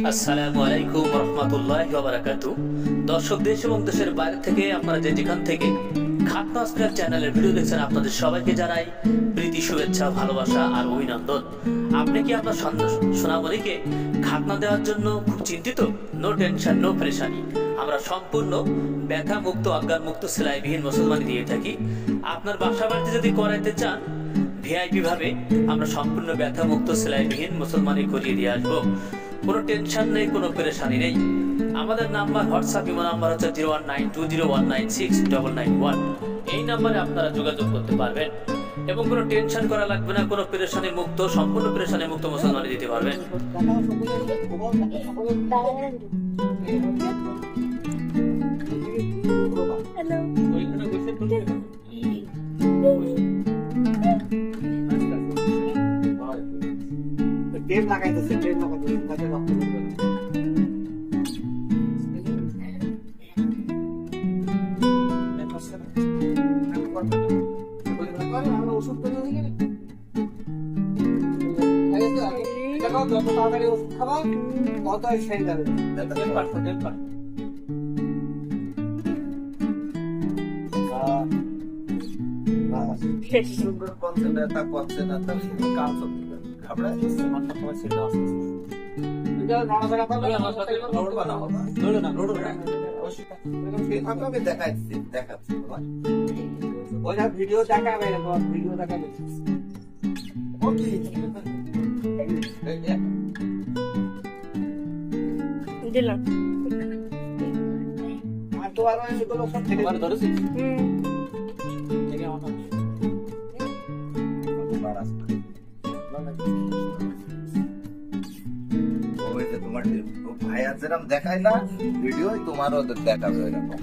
আসসালামু আলাইকুম রহমতুল্লাহি ওয়া বারাকাতুহু। দর্শক, দেশ এবং দেশের বাইরে থেকে আপনারা যেখান থেকে খাতনা হসপিটাল চ্যানেলের ভিডিও দেখছেন, আপনাদের সবাইকে জানাই প্রীতি, শুভেচ্ছা, ভালোবাসা আর অভিনন্দন। আপনি কি আপনার সোনামণিকে খাতনা দেওয়ার জন্য খুব চিন্তিত? নো টেনশন, নো প্রেশানি। আমরা সম্পূর্ণ ব্যথা মুক্ত, অজ্ঞান মুক্ত, সেলাইবিহীন মুসলমানি দিয়ে থাকি। আপনার বাসা বাড়িতে যদি করাইতে চান, ভিআইপি ভাবে আমরা সম্পূর্ণ ব্যথা মুক্ত, সেলাইবিহীন মুসলমানি করিয়ে দিয়ে আসবো। কোনো টেনশন নেই, কোনো পেরেশানি নেই। আমাদের নাম্বার, হোয়াটসঅ্যাপ ইমো নাম্বার হচ্ছে 0192019691। এই নাম্বারে আপনারা যোগাযোগ করতে পারবেন এবং কোনো টেনশন করা লাগবে না। কোনো পেরেশানি মুক্ত, সম্পূর্ণ পেরেশানি মুক্ত মুসলমানি দিতে পারবেন। টেপ লাগাইতেছে, টেপ লাগাইতেছে যাতে রক্ত বের হয়। আমরা ওষুধ করে দিই না, দেখো যত তাড়াতাড়ি ওষুধ খাবা ততই সেরে যাবে। সুন্দর কনসেন্ট্রেট করছে না, তার কাজ হচ্ছে আমরা মাথা তোমার সেটা আছে। এটা নড়াচড়া করলে নড়বা না, নড়বে না, নড়বে না। আপনাকে দেখাচ্ছি তোমার ওইটা ভিডিও দেখাবে, ভিডিও দেখাবে। ওকে দিলাম। আর তো আর এগুলো সব থেকে ধরেছিস। ঠিক আছে, তোমার ভাইয়া যেরকম দেখায় না ভিডিও, তোমারও দেখাবে ওইরকম।